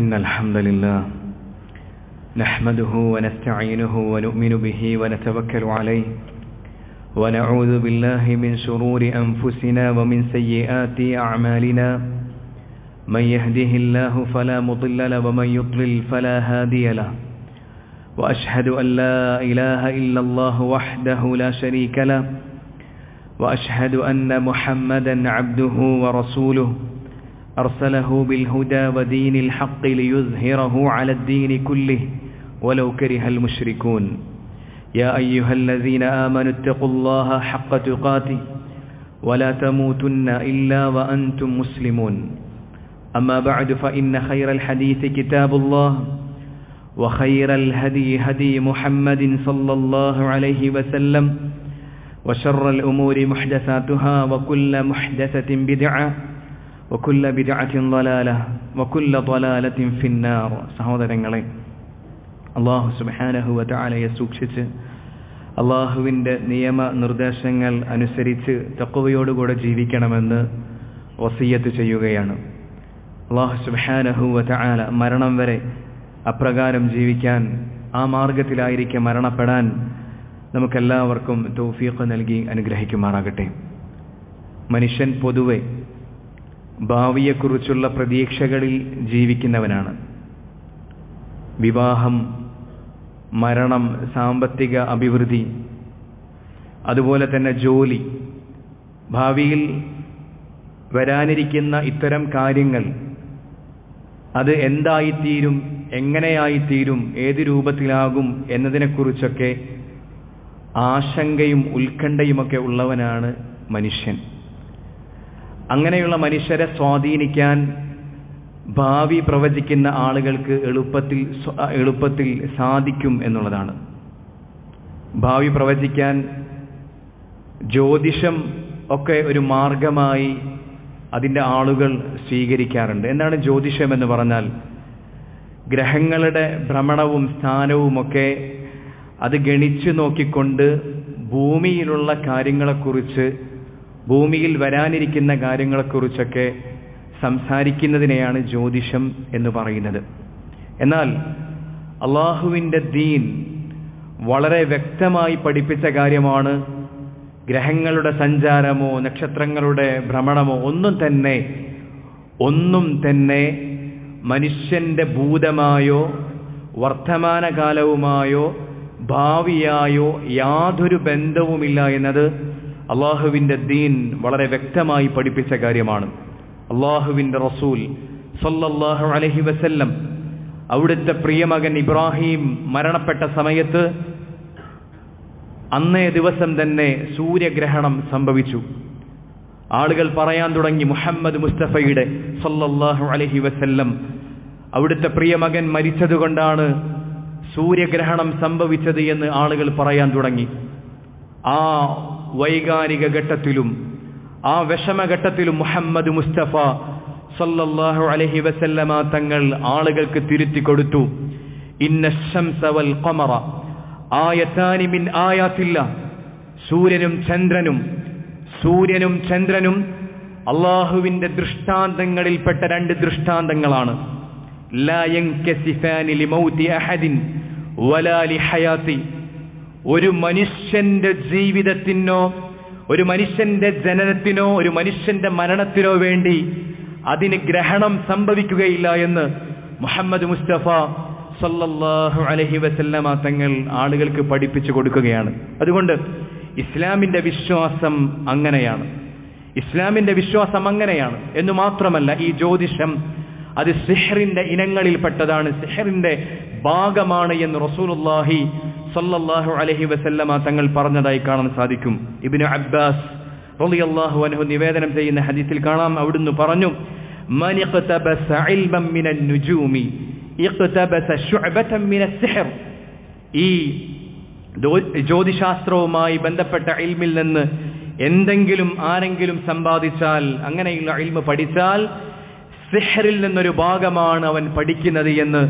إن الحمد لله نحمده ونستعينه ونؤمن به ونتوكل عليه ونعوذ بالله من شرور أنفسنا ومن سيئات أعمالنا من يهده الله فلا مضل له ومن يضلل فلا هادي له وأشهد أن لا إله إلا الله وحده لا شريك له وأشهد أن محمدا عبده ورسوله أرسله بالهدى ودين الحق ليظهره على الدين كله ولو كره المشركون يا أيها الذين آمنوا اتقوا الله حق تقاته ولا تموتن إلا وأنتم مسلمون أما بعد فإن خير الحديث كتاب الله وخير الهدي هدي محمد صلى الله عليه وسلم وشر الأمور محدثاتها وكل محدثة بدعة وكل بدعة ضلالة وكل ضلالة في النار. സഹോദരങ്ങളെ, അല്ലാഹു സുബ്ഹാനഹു വ തആലയെ സൂക്ഷിച്ച് അല്ലാഹുവിൻ്റെ നിയമ നിർദ്ദേശങ്ങൾ അനുസരിച്ച് തഖ്വയോടുകൂടെ ജീവിക്കണമെന്ന് വസിയ്യത്ത് ചെയ്യുകയാണ്. അല്ലാഹു സുബ്ഹാനഹു വ തആല മരണം വരെ അപ്രകാരം ജീവിക്കാൻ, ആ മാർഗത്തിലായിരിക്കെ മരണപ്പെടാൻ നമുക്കെല്ലാവർക്കും തൗഫീഖ് നൽകി അനുഗ്രഹിക്കുമാറാകട്ടെ. മനുഷ്യൻ പൊതുവെ ഭാവിയെക്കുറിച്ചുള്ള പ്രതീക്ഷകളിൽ ജീവിക്കുന്നവനാണ്. വിവാഹം, മരണം, സാമ്പത്തിക അഭിവൃദ്ധി, അതുപോലെ തന്നെ ജോലി, ഭാവിയിൽ വരാനിരിക്കുന്ന ഇത്തരം കാര്യങ്ങൾ അത് എന്തായിത്തീരും, എങ്ങനെയായിത്തീരും, ഏത് രൂപത്തിലാകും എന്നതിനെക്കുറിച്ചൊക്കെ ആശങ്കയും ഉത്കണ്ഠയുമൊക്കെ ഉള്ളവനാണ് മനുഷ്യൻ. അങ്ങനെയുള്ള മനുഷ്യരെ സ്വാധീനിക്കാൻ ഭാവി പ്രവചിക്കുന്ന ആളുകൾക്ക് എളുപ്പത്തിൽ സാധിക്കും എന്നുള്ളതാണ്. ഭാവി പ്രവചിക്കാൻ ജ്യോതിഷം ഒക്കെ ഒരു മാർഗമായി അതിൻ്റെ ആളുകൾ സ്വീകരിക്കാറുണ്ട്. എന്താണ് ജ്യോതിഷം എന്ന് പറഞ്ഞാൽ? ഗ്രഹങ്ങളുടെ ഭ്രമണവും സ്ഥാനവുമൊക്കെ അത് ഗണിച്ചു നോക്കിക്കൊണ്ട് ഭൂമിയിലുള്ള കാര്യങ്ങളെക്കുറിച്ച്, ഭൂമിയിൽ വരാനിരിക്കുന്ന കാര്യങ്ങളെക്കുറിച്ചൊക്കെ സംസാരിക്കുന്നതിനെയാണ് ജ്യോതിഷം എന്ന് പറയുന്നത്. എന്നാൽ അള്ളാഹുവിൻ്റെ ദീൻ വളരെ വ്യക്തമായി പഠിപ്പിച്ച കാര്യമാണ്, ഗ്രഹങ്ങളുടെ സഞ്ചാരമോ നക്ഷത്രങ്ങളുടെ ഭ്രമണമോ ഒന്നും തന്നെ മനുഷ്യൻ്റെ ഭൂതമായോ വർത്തമാനകാലവുമായോ ഭാവിയായോ യാതൊരു ബന്ധവുമില്ല എന്നത് അള്ളാഹുവിൻ്റെ ദീൻ വളരെ വ്യക്തമായി പഠിപ്പിച്ച കാര്യമാണ്. അള്ളാഹുവിൻ്റെ റസൂൽ സല്ലല്ലാഹു അലൈഹി വസല്ലം അവിടുത്തെ പ്രിയമകൻ ഇബ്രാഹിം മരണപ്പെട്ട സമയത്ത് അന്നേ ദിവസം തന്നെ സൂര്യഗ്രഹണം സംഭവിച്ചു. ആളുകൾ പറയാൻ തുടങ്ങി, മുഹമ്മദ് മുസ്തഫയുടെ സല്ലല്ലാഹു അലൈഹി വസല്ലം അവിടുത്തെ പ്രിയമകൻ മരിച്ചതുകൊണ്ടാണ് സൂര്യഗ്രഹണം സംഭവിച്ചത് എന്ന് ആളുകൾ പറയാൻ തുടങ്ങി. ആ വൈകാരിക ഘട്ടത്തിലും ആ വിഷമഘട്ടത്തിലും മുഹമ്മദ് മുസ്തഫ സല്ലല്ലാഹു അലൈഹി വസല്ലമ തങ്ങൾ ആളുകൾക്ക് തിരുത്തി കൊടുത്തു. ഇന്ന ശംസ വൽ ഖമറ ആയതാനി മിൻ ആയാത്തില്ലാ. സൂര്യനും ചന്ദ്രനും അല്ലാഹുവിൻ്റെ ദൃഷ്ടാന്തങ്ങളിൽപ്പെട്ട രണ്ട് ദൃഷ്ടാന്തങ്ങളാണ്. ലാ യൻകസിഫാനി ലിമൗതി അഹദിൻ വലാ ലിഹയാതി. ഒരു മനുഷ്യന്റെ ജീവിതത്തിനോ ഒരു മനുഷ്യന്റെ ജനനത്തിനോ ഒരു മനുഷ്യന്റെ മരണത്തിനോ വേണ്ടി അതിന് ഗ്രഹണം സംഭവിക്കുകയില്ല എന്ന് മുഹമ്മദ് മുസ്തഫ സല്ലല്ലാഹു അലൈഹി വസല്ലമ തങ്ങൾ ആളുകൾക്ക് പഠിപ്പിച്ചു കൊടുക്കുകയാണ്. അതുകൊണ്ട് ഇസ്ലാമിന്റെ വിശ്വാസം അങ്ങനെയാണ്. എന്ന് മാത്രമല്ല, ഈ ജ്യോതിഷം അത് സിഹ്റിന്റെ ഇനങ്ങളിൽപ്പെട്ടതാണ്, സിഹ്റിന്റെ ഭാഗമാണ് എന്ന് റസൂലുള്ളാഹി സല്ലല്ലാഹു അലൈഹി വസല്ലമ തങ്ങൾ പറഞ്ഞതായി കാണാൻ സാധിക്കും. ഇബ്നു അബ്ബാസ് റളിയല്ലാഹു അൻഹു നിവേദനം ചെയ്യുന്ന ഹദീസിൽ കാണാം, അവിടുന്ന് പറഞ്ഞു, മൻ ഇഖ്തബസ ഇൽമൻ മിനൻ നുജൂമി ഇഖ്തബസ ശുഅബതൻ മിനസ് സിഹ്ർ. ഈ ജ്യോതിശാസ്ത്രവുമായി ബന്ധപ്പെട്ട ഇൽമിൽ നിന്ന് ആരെങ്കിലും സമ്പാദിച്ചാൽ, അങ്ങനെയുള്ള ഇൽമ പഠിച്ചാൽ സിഹ്റിൽ നിന്നൊരു ഭാഗമാണ് അവൻ പഠിക്കുന്നത് എന്ന്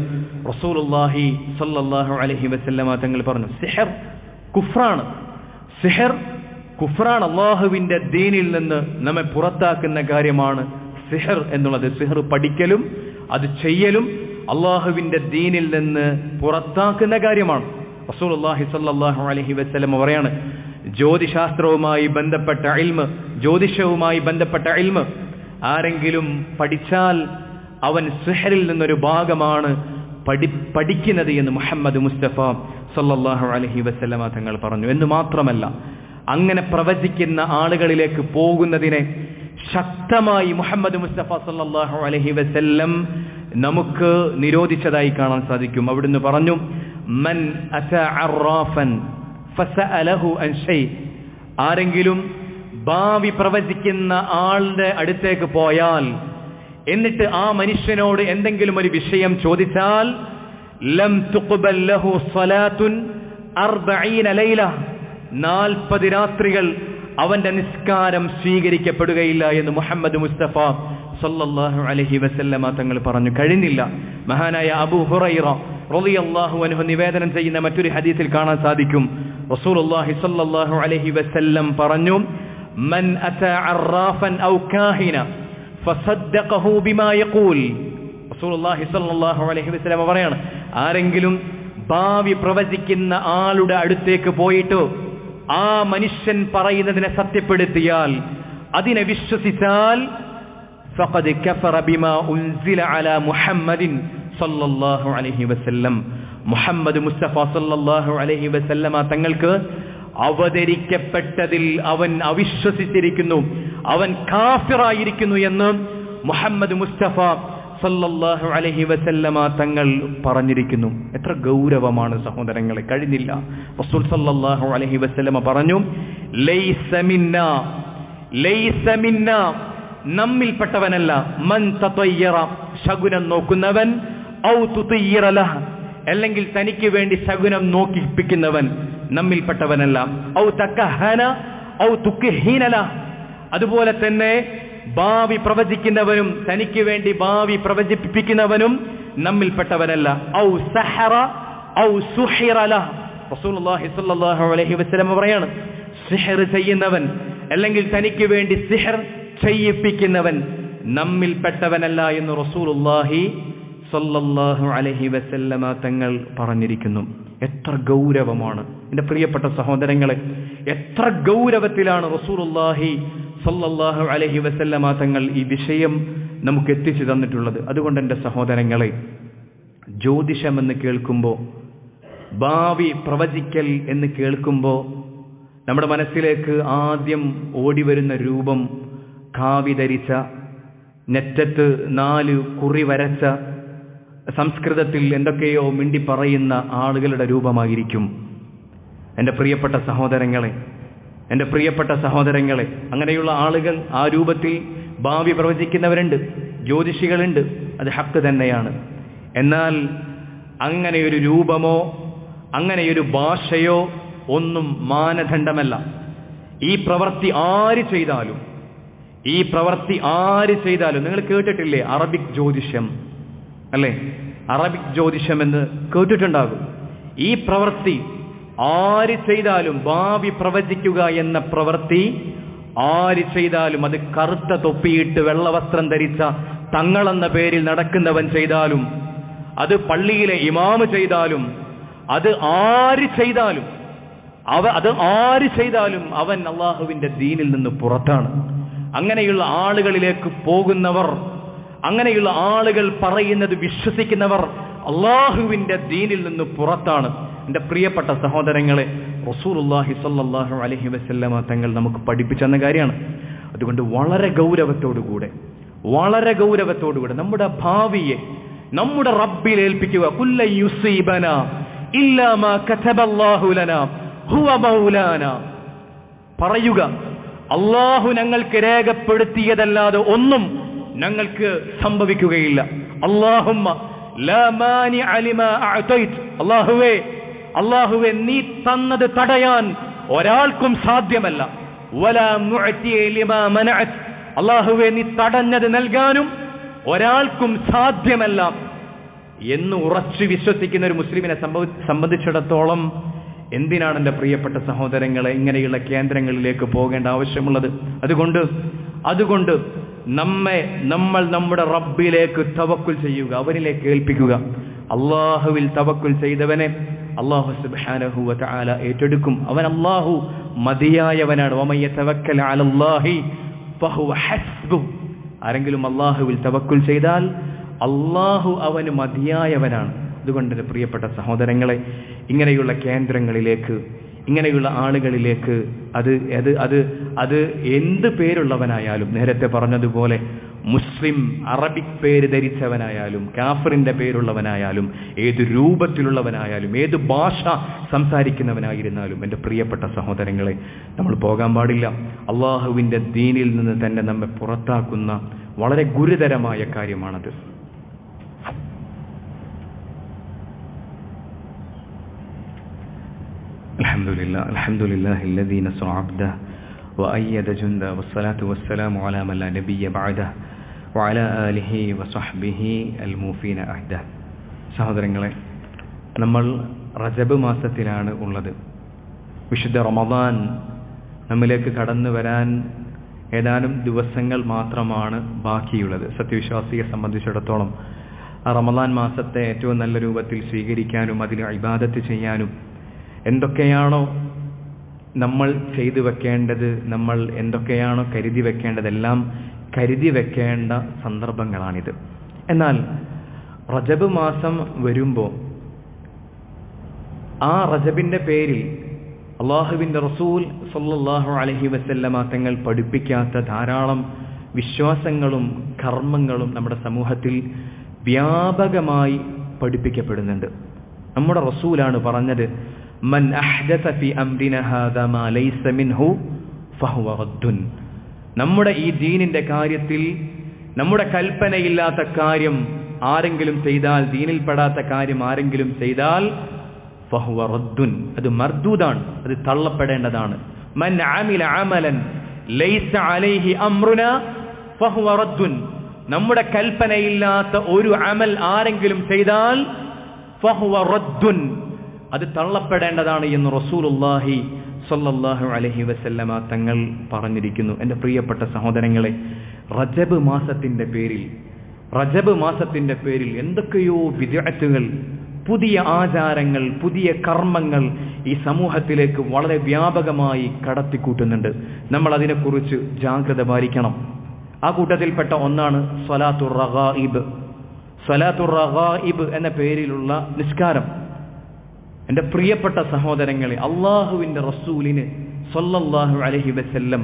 റസൂലുള്ളാഹി സ്വല്ലല്ലാഹു അലൈഹി വസല്ലമ തങ്ങൾ പറഞ്ഞു. സിഹർ കുഫ്റാണ്. അല്ലാഹുവിന്റെ ദീനിൽ നിന്ന് നമ്മെ പുറത്താക്കുന്ന കാര്യമാണ് സിഹർ എന്നുള്ളത്. സിഹർ പഠിക്കലും അത് ചെയ്യലും അള്ളാഹുവിന്റെ ദീനിൽ നിന്ന് പുറത്താക്കുന്ന കാര്യമാണ്. റസൂലുള്ളാഹി സ്വല്ലല്ലാഹു അലൈഹി വസല്ലം പറയാണ്, ജ്യോതിശാസ്ത്രവുമായി ബന്ധപ്പെട്ട ഇൽമ്, ജ്യോതിഷവുമായി ബന്ധപ്പെട്ട ഇൽമ് ആരെങ്കിലും പഠിച്ചാൽ അവൻ സിഹ്റിൽ നിന്നൊരു ഭാഗമാണ് പഠിക്കുന്നത് എന്ന് മുഹമ്മദ് മുസ്തഫ സല്ലല്ലാഹു അലൈഹി വസല്ലമ തങ്ങൾ പറഞ്ഞു. എന്ന് മാത്രമല്ല, അങ്ങനെ പ്രവചിക്കുന്ന ആളുകളിലേക്ക് പോകുന്നതിനെ ശക്തമായി മുഹമ്മദ് മുസ്തഫ സല്ലല്ലാഹു അലൈഹി വസല്ലം നമുക്ക് നിരോധിച്ചതായി കാണാൻ സാധിക്കും. അവിടുന്ന് പറഞ്ഞു, മൻ അതാ അറാഫൻ ഫസഅലഹു അൻ ഷൈ, ആരെങ്കിലും ഭാവി പ്രവചിക്കുന്ന ആളുടെ അടുത്തേക്ക് പോയാൽ എന്നിട്ട് ആ മനുഷ്യനോട് എന്തെങ്കിലും ഒരു വിഷയം ചോദിച്ചാൽ ലം തുഖ്ബൽ ലഹു സ്വലാത്തുൻ 40 ലൈല, 40 രാത്രികൾ അവന്റെ നിസ്കാരം സ്വീകരിക്കപ്പെടുകയില്ല എന്ന് മുഹമ്മദ് മുസ്തഫ സല്ലല്ലാഹു അലൈഹി വസല്ലമ തങ്ങൾ പറഞ്ഞു. കഴിഞ്ഞില്ല. മഹാനായ അബൂ ഹുറൈറ റളിയല്ലാഹു അൻഹു നിവേദനം ചെയ്യുന്ന മറ്റൊരു ഹദീസിൽ കാണാൻ സാധിക്കും, റസൂലുള്ളാഹി സല്ലല്ലാഹു അലൈഹി വസല്ലം പറഞ്ഞു, മൻ അതാ അറാഫൻ ഔ കാഹിന ഫസദ്ദഖഹു ബിമാ യഖൂൽ. റസൂലുള്ളാഹി സ്വല്ലല്ലാഹു അലൈഹി വസല്ലം പറയാണ്, ആരെങ്കിലും ഭാവി പ്രവചിക്കുന്ന ആളുടെ അടുത്തേക്ക് പോയിട്ട് ആ മനുഷ്യൻ പറയുന്നതിനെ സത്യപ്പെടുത്തിയാൽ, അതിനെ വിശ്വസിച്ചാൽ ഫഖദ് കഫറ ബിമാ ഉൻസില അലാ മുഹമ്മദിൻ സല്ലല്ലാഹു അലൈഹി വസല്ലം, മുഹമ്മദ് മുസ്തഫ സല്ലല്ലാഹു അലൈഹി വസല്ലമ തങ്ങൾക്ക് അവതരിക്കപ്പെട്ടതിൽ അവൻ അവിശ്വസിച്ചിരിക്കുന്നു, അവൻ കാഫിറായിരിക്കുന്നു എന്ന് മുഹമ്മദ് മുസ്തഫ സല്ലല്ലാഹു അലൈഹി വസല്ലമ തങ്ങൾ പറഞ്ഞിരിക്കുന്നു. എത്ര ഗൗരവമാണ് സഹോദരങ്ങളെ! കഴിഞ്ഞില്ല. റസൂൽ സല്ലല്ലാഹു അലൈഹി വസല്ലമ പറഞ്ഞു, ലൈസ മിന്നാ, ലൈസ മിന്നാ, നമ്മിൽപ്പെട്ടവനല്ല, മൻ തതയ്യറ, ശകുനം നോക്കുന്നവൻ, ഔ തുതയ്യിറ ലഹ, അല്ലെങ്കിൽ തനിക്ക് വേണ്ടി ശകുനം നോക്കിപ്പിക്കുന്നവൻ നമ്മിൽപ്പെട്ടവനല്ല, ഔ തകഹന ഔ തുകഹിന ലഹ, അതുപോലെ തന്നെ ഭാവി പ്രവചിക്കുന്നവനും തനിക്ക് വേണ്ടി ഭാവി പ്രവചിപ്പിക്കുന്നവനും നമ്മിൽപ്പെട്ടവനല്ല, ഔ സഹറ ഔ സുഹിറ ലഹ. റസൂലുള്ളാഹി സ്വല്ലല്ലാഹു അലൈഹി വസല്ലം പറയാണ്, സിഹർ ചെയ്യുന്നവൻ അല്ലെങ്കിൽ തനിക്ക് വേണ്ടി സിഹർ ചെയ്യിപ്പിക്കുന്നവൻ നമ്മിൽപ്പെട്ടവനല്ല എന്ന് റസൂലുള്ളാഹി സ്വല്ലല്ലാഹു അലൈഹി വസല്ലമ തങ്ങൾ പറഞ്ഞിരിക്കുന്നു. എത്ര ഗൗരവമാണ് എൻ്റെ പ്രിയപ്പെട്ട സഹോദരങ്ങളെ! എത്ര ഗൗരവത്തിലാണ് റസൂലുള്ളാഹി സ്വല്ലല്ലാഹു അലൈഹി വസല്ലമ തങ്ങൾ ഈ വിഷയം നമുക്ക് എത്തിച്ചു തന്നിട്ടുള്ളത്. അതുകൊണ്ട് എൻ്റെ സഹോദരങ്ങളെ, ജ്യോതിഷം എന്ന് കേൾക്കുമ്പോൾ, ഭാവി പ്രവചിക്കൽ എന്ന് കേൾക്കുമ്പോൾ നമ്മുടെ മനസ്സിലേക്ക് ആദ്യം ഓടിവരുന്ന രൂപം കാവി ധരിച്ച, നെറ്റത്ത് 4 കുറി വരച്ച, സംസ്കൃതത്തിൽ എന്തൊക്കെയോ മിണ്ടി പറയുന്ന ആളുകളുടെ രൂപമായിരിക്കും. എൻ്റെ പ്രിയപ്പെട്ട സഹോദരങ്ങളെ, എൻ്റെ പ്രിയപ്പെട്ട സഹോദരങ്ങളെ, അങ്ങനെയുള്ള ആളുകൾ, ആ രൂപത്തിൽ ഭാവി പ്രവചിക്കുന്നവരുണ്ട്, ജ്യോതിഷികളുണ്ട്, അത് ഹക്ക് തന്നെയാണ്. എന്നാൽ അങ്ങനെയൊരു രൂപമോ അങ്ങനെയൊരു ഭാഷയോ ഒന്നും മാനദണ്ഡമല്ല. ഈ പ്രവൃത്തി ആര് ചെയ്താലും, ഈ പ്രവൃത്തി ആര് ചെയ്താലും, നിങ്ങൾ കേട്ടിട്ടില്ലേ അറബിക് ജ്യോതിഷം, അല്ലേ? അറബിക് ജ്യോതിഷം എന്ന് കേട്ടിട്ടുണ്ടാകും. ഈ പ്രവൃത്തി ആര് ചെയ്താലും, ഭാവി പ്രവചിക്കുക എന്ന പ്രവൃത്തി ആര് ചെയ്താലും, അത് കറുത്ത തൊപ്പിയിട്ട് വെള്ളവസ്ത്രം ധരിച്ച തങ്ങളെന്ന പേരിൽ നടക്കുന്നവൻ ചെയ്താലും, അത് പള്ളിയിലെ ഇമാമ് ചെയ്താലും, അത് ആര് ചെയ്താലും, അത് ആര് ചെയ്താലും അവൻ അള്ളാഹുവിന്റെ ദീനിൽ നിന്ന് പുറത്താണ്. അങ്ങനെയുള്ള ആളുകളിലേക്ക് പോകുന്നവർ, അങ്ങനെയുള്ള ആളുകൾ പറയുന്നത് വിശ്വസിക്കുന്നവർ അള്ളാഹുവിന്റെ ദീനിൽ നിന്ന് പുറത്താണ്. എൻ്റെ പ്രിയപ്പെട്ട സഹോദരങ്ങളെ, റസൂലുള്ളാഹി സ്വല്ലല്ലാഹു അലൈഹി വസല്ലമ തങ്ങൾ നമുക്ക് പഠിപ്പിച്ചെന്ന കാര്യമാണ്. അതുകൊണ്ട് വളരെ ഗൗരവത്തോടുകൂടെ നമ്മുടെ ഭാവിയെ നമ്മുടെ റബ്ബിൽ ഏൽപ്പിക്കുക. കുല്ല യുസീബനാ ഇല്ലാ മാ കതബല്ലാഹു ലനാ ഹുവ മൗലാന. പറയുക, അള്ളാഹു ഞങ്ങൾക്ക് രേഖപ്പെടുത്തിയതല്ലാതെ ഒന്നും ഞങ്ങൾക്ക് സംഭവിക്കുകയില്ല. അല്ലാഹുമ്മ ലാ മാനിഅ ലിമാ അഅതൈത്. അല്ലാഹുവേ നീ തന്നത് തടയാൻ ഒരാൾക്കും സാധ്യമല്ല. വലാ മുഅതി ലിമാ മനഅത്. അല്ലാഹുവേ നീ തടഞ്ഞത് നൽകാനും ഒരാൾക്കും സാധ്യമല്ല എന്ന് ഉറച്ചു വിശ്വസിക്കുന്ന ഒരു മുസ്ലിമിനെ സംബന്ധിച്ചിടത്തോളം എന്തിനാണ് എൻ്റെ പ്രിയപ്പെട്ട സഹോദരങ്ങളെ ഇങ്ങനെയുള്ള കേന്ദ്രങ്ങളിലേക്ക് പോകേണ്ട ആവശ്യമുള്ളത്? അതുകൊണ്ട് നമ്മൾ നമ്മുടെ റബ്ബിലേക്ക് തവക്കുൽ ചെയ്യുക, അവനിലേക്ക് ഏൽപ്പിക്കുക. അള്ളാഹുവിൽ തവക്കുൽ ചെയ്തവനെ അള്ളാഹു സുബ്ഹാനഹു വ തആല ഏറ്റെടുക്കും. അവൻ അള്ളാഹു മതിയായവനാണ്. വമൻ യതവക്കൽ അലല്ലാഹി ഫഹുവ ഹസ്ബുഹു. ആരെങ്കിലും അള്ളാഹുവിൽ തവക്കുൽ ചെയ്താൽ അള്ളാഹു അവന് മതിയായവനാണ്. അതുകൊണ്ട് പ്രിയപ്പെട്ട സഹോദരങ്ങളെ, ഇങ്ങനെയുള്ള കേന്ദ്രങ്ങളിലേക്ക്, ഇങ്ങനെയുള്ള ആളുകളിലേക്ക് അത് എന്ത് പേരുള്ളവനായാലും, നേരത്തെ പറഞ്ഞതുപോലെ മുസ്ലിം അറബിക് പേര് ധരിച്ചവനായാലും, കാഫറിന്റെ പേരുള്ളവനായാലും, ഏത് രൂപത്തിലുള്ളവനായാലും, ഏത് ഭാഷ സംസാരിക്കുന്നവനായിരുന്നാലും, എൻ്റെ പ്രിയപ്പെട്ട സഹോദരങ്ങളെ, നമ്മൾ പോകാൻ പാടില്ല. അള്ളാഹുവിൻ്റെ ദീനിൽ നിന്ന് തന്നെ നമ്മെ പുറത്താക്കുന്ന വളരെ ഗുരുതരമായ കാര്യമാണത്. അൽഹംദുലില്ലാഹി الذي نصر عبده وأيد جنده والصلاة والسلام على من لا نبي بعده وعلى آله وصحبه الموفين عهده. സഹോദരങ്ങളെ, നമ്മൾ റജബ് മാസത്തിലാണ് ഉള്ളത്. വിശുദ്ധ റമദാൻ നമ്മിലേക്ക് കടന്നു വരാൻ ഏതാനും ദിവസങ്ങൾ മാത്രമാണ് ബാക്കിയുള്ളത്. സത്യവിശ്വാസിയെ സംബന്ധിച്ചിടത്തോളം ആ റമദാൻ മാസത്തെ ഏറ്റവും നല്ല രൂപത്തിൽ സ്വീകരിക്കാനും അതിൽ ഇബാദത്ത് ചെയ്യാനും എന്തൊക്കെയാണോ നമ്മൾ ചെയ്തു വെക്കേണ്ടത്, നമ്മൾ എന്തൊക്കെയാണോ കരുതി വെക്കേണ്ടതെല്ലാം കരുതി വെക്കേണ്ട സന്ദർഭങ്ങളാണിത്. എന്നാൽ റജബ് മാസം വരുമ്പോൾ ആ റജബിൻ്റെ പേരിൽ അള്ളാഹുവിൻ്റെ റസൂൽ സല്ലല്ലാഹു അലൈഹി വസല്ലമ തങ്ങൾ പഠിപ്പിക്കാത്ത ധാരാളം വിശ്വാസങ്ങളും കർമ്മങ്ങളും നമ്മുടെ സമൂഹത്തിൽ വ്യാപകമായി പഠിപ്പിക്കപ്പെടുന്നുണ്ട്. നമ്മുടെ റസൂലാണ് പറഞ്ഞത്, മൻ അഹ്ദസ ഫി അംരിന ഹാദാ മാ ലൈസ മിൻഹു ഫഹുവ റദ്ദുൻ. നമ്മുടെ ഈ ദീനിന്റെ കാര്യത്തിൽ നമ്മുടെ കൽപ്പനയില്ലാത്ത കാര്യം ആരെങ്കിലും ചെയ്താൽ, ദീനിൽപ്പെടാത്ത കാര്യം ആരെങ്കിലും ചെയ്താൽ ഫഹുവ റദ്ദുൻ, അത് മർദൂദാണ്, അത് തള്ളപ്പെടേണ്ടതാണ്. മൻ അമില അമലൻ ലൈസ അലൈഹി അംറുനാ ഫഹുവ റദ്ദുൻ. നമ്മുടെ കൽപ്പനയില്ലാത്ത ഒരു അമൽ ആരെങ്കിലും ചെയ്താൽ ഫഹുവ റദ്ദുൻ, അത് തള്ളപ്പെടേണ്ടതാണ് എന്ന് റസൂലുള്ളാഹി സ്വല്ലല്ലാഹു അലൈഹി വസല്ലമ തങ്ങൾ പറഞ്ഞിരിക്കുന്നു. എൻ്റെ പ്രിയപ്പെട്ട സഹോദരങ്ങളെ, റജബ് മാസത്തിന്റെ പേരിൽ എന്തൊക്കെയോ ബിദ്അത്തുകൾ, പുതിയ ആചാരങ്ങൾ, പുതിയ കർമ്മങ്ങൾ ഈ സമൂഹത്തിലേക്ക് വളരെ വ്യാപകമായി കടത്തിക്കൂട്ടുന്നുണ്ട്. നമ്മൾ അതിനെക്കുറിച്ച് ജാഗ്രത പാലിക്കണം. ആ കൂട്ടത്തിൽപ്പെട്ട ഒന്നാണ് സ്വലാത്തുർ റഗായിബ് എന്ന പേരിലുള്ള നിസ്കാരം. എൻ്റെ പ്രിയപ്പെട്ട സഹോദരങ്ങളെ, അള്ളാഹുവിൻ്റെ റസൂലിന് സ്വല്ലല്ലാഹു അലൈഹി വസല്ലം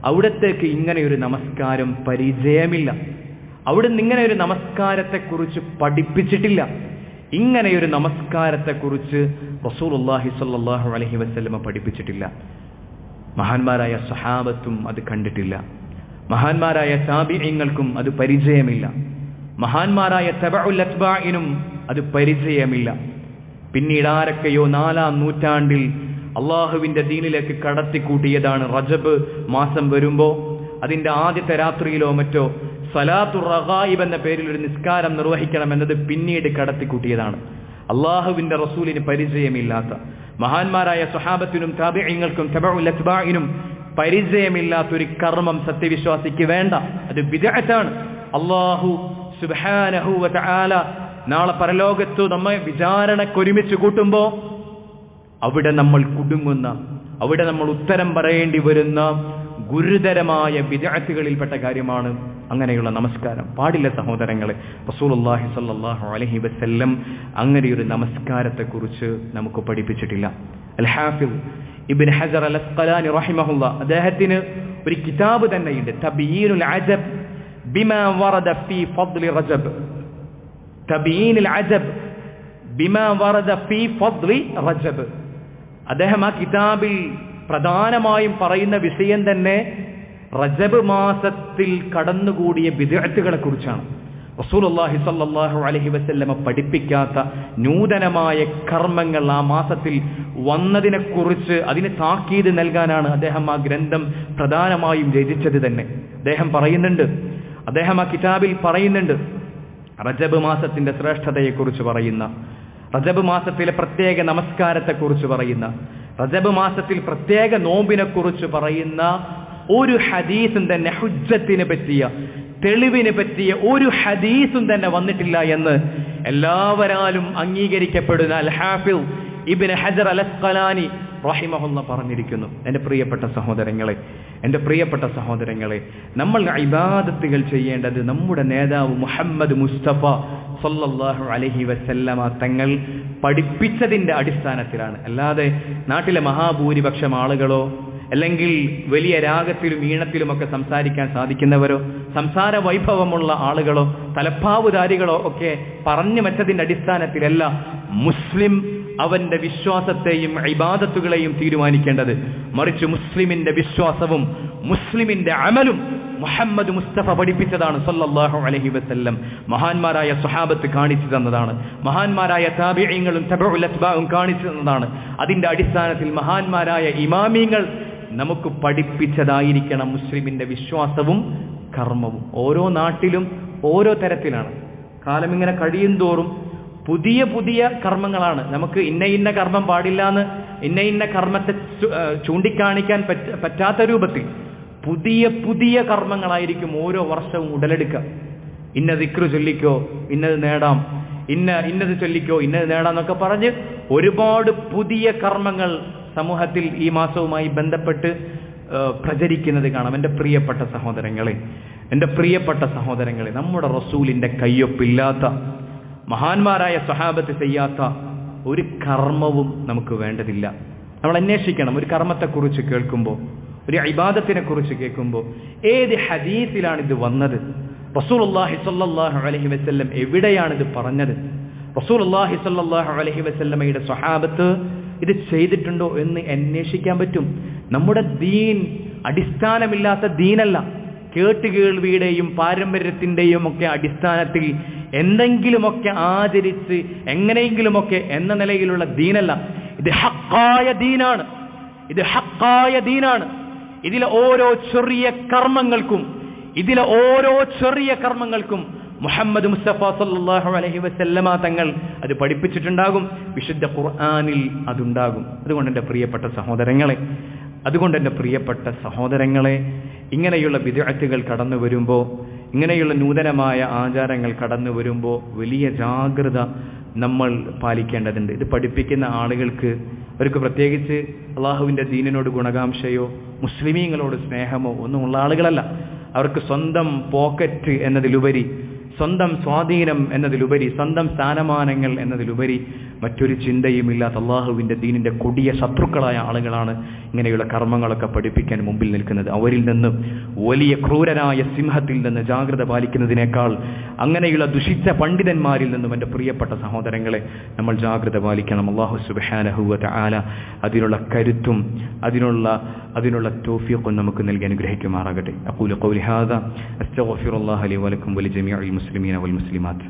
അവിടത്തേക്ക് ഇങ്ങനെയൊരു നമസ്കാരം പരിചയമില്ല. അവിടുന്ന് ഇങ്ങനെ ഒരു നമസ്കാരത്തെക്കുറിച്ച് പഠിപ്പിച്ചിട്ടില്ല. ഇങ്ങനെയൊരു നമസ്കാരത്തെക്കുറിച്ച് റസൂലുള്ളാഹി സ്വല്ലല്ലാഹു അലൈഹി വസല്ലം പഠിപ്പിച്ചിട്ടില്ല. മഹാന്മാരായ സ്വഹാബത്തും അത് കണ്ടിട്ടില്ല. മഹാന്മാരായ താബിഈങ്ങൾക്കും അത് പരിചയമില്ല. മഹാന്മാരായ തബഉൽ അത്ബാഇനും അത് പരിചയമില്ല. പിന്നീട് ആരൊക്കെയോ 4-ാം നൂറ്റാണ്ടിൽ അള്ളാഹുവിൻ്റെ ദീനിലേക്ക് കടത്തിക്കൂട്ടിയതാണ്. റജബ് മാസം വരുമ്പോൾ അതിൻ്റെ ആദ്യത്തെ രാത്രിയിലോ മറ്റോ സലാത്തുർ റഗായിബ് എന്ന പേരിൽ ഒരു നിസ്കാരം നിർവഹിക്കണമെന്നത് പിന്നീട് കടത്തിക്കൂട്ടിയതാണ്. അള്ളാഹുവിൻ്റെ റസൂലിന് പരിചയമില്ലാത്ത, മഹാന്മാരായ സ്വഹാബത്തിനും താബിഈങ്ങൾക്കും തബഉൽ അത്ബാഇനും പരിചയമില്ലാത്തൊരു കർമ്മം സത്യവിശ്വാസിക്ക് വേണ്ട. അത് ബിദ്അത്താണ്. അല്ലാഹു സുബ്ഹാനഹു വ തആല നാളെ പരലോകത്ത് നമ്മെ വിചാരണക്കൊരുമിച്ച് കൂട്ടുമ്പോൾ അവിടെ നമ്മൾ കുടുങ്ങുന്ന, അവിടെ നമ്മൾ ഉത്തരം പറയേണ്ടി വരുന്ന ഗുരുതരമായ ബിദ്അത്തുകളിൽപ്പെട്ട കാര്യമാണ് അങ്ങനെയുള്ള നമസ്കാരം. പാടില്ല സഹോദരങ്ങളെ. റസൂലുള്ളാഹി സ്വല്ലല്ലാഹു അലൈഹി വസല്ലം അങ്ങനെയൊരു നമസ്കാരത്തെക്കുറിച്ച് നമുക്ക് പഠിപ്പിച്ചിട്ടില്ല. അൽ ഹാഫിദ് ഇബ്നു ഹജർ അൽ അസ്ഖലാനി റഹിമഹുല്ലാ, അദ്ദേഹത്തിന് ഒരു കിതാബ് തന്നെയുണ്ട്, തബീനുൽ അജബ് ബിമാ വറദ ഫീ ഫദ്ലി റജബ്. തബീനുൽ അജബ് ബിമാ വറദ ഫീ ഫദ്ലി റജബ്. അദ്ദേഹം ആ കിതാബിൽ പ്രധാനമായും പറയുന്ന വിഷയം തന്നെ റജബ് മാസത്തിൽ കടന്നുകൂടിയ ബിദ്അത്തുകളെ കുറിച്ചാണ്. റസൂലുള്ളാഹി സ്വല്ലല്ലാഹു അലൈഹി വസല്ലമ പഠിപ്പിക്കാത്ത നൂതനമായ കർമ്മങ്ങൾ ആ മാസത്തിൽ വന്നതിനെക്കുറിച്ച് അതിന് താക്കീത് നൽകാനാണ് അദ്ദേഹം ആ ഗ്രന്ഥം പ്രധാനമായും രചിച്ചത് തന്നെ. അദ്ദേഹം ആ കിതാബിൽ പറയുന്നുണ്ട്, റജബ് മാസത്തിന്റെ ശ്രേഷ്ഠതയെക്കുറിച്ച് പറയുന്ന, റജബ് മാസത്തിലെ പ്രത്യേക നമസ്കാരത്തെക്കുറിച്ച് പറയുന്ന, റജബ് മാസത്തിൽ പ്രത്യേക നോമ്പിനെ കുറിച്ച് പറയുന്ന ഒരു ഹദീസും തന്നെ ഹുജ്ജത്തിനെ പറ്റിയ, തെളിവിന് പറ്റിയ ഒരു ഹദീസും തന്നെ വന്നിട്ടില്ല എന്ന് എല്ലാവരാലും അംഗീകരിക്കപ്പെടുന്ന അൽ ഹാഫിദ് ഇബ്നു ഹജർ അൽ അസ്ഖലാനി റഹിമഹുല്ല പറഞ്ഞിരിക്കുന്നു. എൻ്റെ പ്രിയപ്പെട്ട സഹോദരങ്ങളെ, നമ്മൾ ഇബാദത്തുകൾ ചെയ്യേണ്ടത് നമ്മുടെ നേതാവ് മുഹമ്മദ് മുസ്തഫ സല്ലല്ലാഹു അലൈഹി വസല്ലമ തങ്ങൾ പഠിപ്പിച്ചതിൻ്റെ അടിസ്ഥാനത്തിലാണ്. അല്ലാതെ നാട്ടിലെ മഹാഭൂരിപക്ഷം ആളുകളോ അല്ലെങ്കിൽ വലിയ രാഗത്തിലും ഈണത്തിലുമൊക്കെ സംസാരിക്കാൻ സാധിക്കുന്നവരോ സംസാര വൈഭവമുള്ള ആളുകളോ തലപ്പാവുധാരികളോ ഒക്കെ പറഞ്ഞു വെച്ചതിൻ്റെ അടിസ്ഥാനത്തിലല്ല മുസ്ലിം അവന്റെ വിശ്വാസത്തെയും ഇബാദത്തുകളെയും തീരുമാനിക്കേണ്ടത്. മറിച്ച് മുസ്ലിമിന്റെ വിശ്വാസവും മുസ്ലിമിന്റെ അമലും മുഹമ്മദ് മുസ്തഫ പഠിപ്പിച്ചതാണ് സല്ലല്ലാഹു അലൈഹി വസല്ലം. മഹാന്മാരായ സ്വഹാബത്ത് കാണിച്ചു തന്നതാണ്. മഹാന്മാരായ താബിഈങ്ങളും തബഉൽ അത്ബാഉം കാണിച്ചു തന്നതാണ്. അതിന്റെ അടിസ്ഥാനത്തിൽ മഹാന്മാരായ ഇമാമീങ്ങൾ നമുക്ക് പഠിപ്പിച്ചതായിരിക്കണം മുസ്ലിമിന്റെ വിശ്വാസവും കർമ്മവും. ഓരോ നാട്ടിലും ഓരോ തരത്തിലാണ്. കാലം ഇങ്ങനെ കഴിയും തോറും പുതിയ പുതിയ കർമ്മങ്ങളാണ്. നമുക്ക് ഇന്ന കർമ്മം പാടില്ല എന്ന് ഇന്ന കർമ്മത്തെ ചൂണ്ടിക്കാണിക്കാൻ പറ്റാത്ത രൂപത്തിൽ പുതിയ പുതിയ കർമ്മങ്ങളായിരിക്കും ഓരോ വർഷവും ഉടലെടുക്കുക. ഇന്ന ദിക്റ് ചൊല്ലിക്കോ ഇന്നത് നേടാം, ഇന്നത് ചൊല്ലിക്കോ ഇന്നത് നേടാം എന്നൊക്കെ പറഞ്ഞ് ഒരുപാട് പുതിയ കർമ്മങ്ങൾ സമൂഹത്തിൽ ഈ മാസവുമായി ബന്ധപ്പെട്ട് പ്രചരിക്കുന്നത് കാണാം. എൻ്റെ പ്രിയപ്പെട്ട സഹോദരങ്ങളെ, നമ്മുടെ റസൂലിന്റെ കയ്യൊപ്പില്ലാത്ത മഹാന്മാരായ സ്വഹാബത്ത് ചെയ്യാത്ത ഒരു കർമ്മവും നമുക്ക് വേണ്ടതില്ല. നമ്മൾ അന്വേഷിക്കണം. ഒരു കർമ്മത്തെക്കുറിച്ച് കേൾക്കുമ്പോൾ, ഒരു ഇബാദത്തിനെ കുറിച്ച് കേൾക്കുമ്പോൾ ഏത് ഹദീസിലാണ് ഇത് വന്നത്? റസൂലുള്ളാഹി സ്വല്ലല്ലാഹു അലൈഹി വസല്ലം എവിടെയാണ് ഇത് പറഞ്ഞത്? റസൂലുള്ളാഹി സ്വല്ലല്ലാഹു അലൈഹി വസല്ലമയുടെ സ്വഹാബത്ത് ഇത് ചെയ്തിട്ടുണ്ടോ എന്ന് അന്വേഷിക്കാൻ പറ്റും. നമ്മുടെ ദീൻ അടിസ്ഥാനമില്ലാത്ത ദീനല്ല. കേട്ടുകേൾവിയുടെയും പാരമ്പര്യത്തിന്റെയും ഒക്കെ അടിസ്ഥാനത്തിൽ എന്തെങ്കിലുമൊക്കെ ആചരിച്ച് എങ്ങനെയെങ്കിലുമൊക്കെ എന്ന നിലയിലുള്ള ദീനല്ല. ഇത് ഹഖായ ദീനാണ്. ഇതിലെ ഓരോ ചെറിയ കർമ്മങ്ങൾക്കും മുഹമ്മദ് മുസ്തഫ സല്ലല്ലാഹു അലൈഹി വസല്ലമ തങ്ങൾ അത് പഠിപ്പിച്ചിട്ടുണ്ടാകും. വിശുദ്ധ ഖുർആനിൽ അതുണ്ടാകും. അതുകൊണ്ട് എൻ്റെ പ്രിയപ്പെട്ട സഹോദരങ്ങളെ, ഇങ്ങനെയുള്ള ബിദ്അത്തുകൾ കടന്നു വരുമ്പോൾ, ഇങ്ങനെയുള്ള നൂതനമായ ആചാരങ്ങൾ കടന്നു വരുമ്പോൾ വലിയ ജാഗ്രത നമ്മൾ പാലിക്കേണ്ടതുണ്ട്. ഇത് പഠിപ്പിക്കുന്ന ആളുകൾക്ക് അവർക്ക് പ്രത്യേകിച്ച് അള്ളാഹുവിൻ്റെ ദീനിനോട് ഗുണകാംക്ഷയോ മുസ്ലിമീങ്ങളോട് സ്നേഹമോ ഒന്നുമുള്ള ആളുകളല്ല. അവർക്ക് സ്വന്തം പോക്കറ്റ് എന്നതിലുപരി, സ്വന്തം സ്വാധീനം എന്നതിലുപരി, സ്വന്തം സ്ഥാനമാനങ്ങൾ എന്നതിലുപരി മറ്റൊരു ചിന്തയുമില്ലാത്ത അള്ളാഹുവിൻ്റെ ദീനിൻ്റെ കൊടിയ ശത്രുക്കളായ ആളുകളാണ് ഇങ്ങനെയുള്ള കർമ്മങ്ങളൊക്കെ പഠിപ്പിക്കാൻ മുമ്പിൽ നിൽക്കുന്നത്. അവരിൽ നിന്ന് വലിയ ക്രൂരനായ സിംഹത്തിൽ നിന്ന് ജാഗ്രത പാലിക്കുന്നതിനേക്കാൾ അങ്ങനെയുള്ള ദുഷിച്ച പണ്ഡിതന്മാരിൽ നിന്നും എൻ്റെ പ്രിയപ്പെട്ട സഹോദരങ്ങളെ നമ്മൾ ജാഗ്രത പാലിക്കണം. അല്ലാഹു സുബ്ഹാനഹു വ തആല അതിനുള്ള കരുത്തും അതിനുള്ള തൗഫീഖും നമുക്ക് നൽകി അനുഗ്രഹിക്കുമാറാകട്ടെ. അഖൂലു ഖൗലി ഹാദാ അസ്തഗ്ഫിറുല്ലാഹ ലി വലക്കും വലിജമീഇൽ മുസ്ലിമീന വൽ മുസ്ലിമാത്ത്.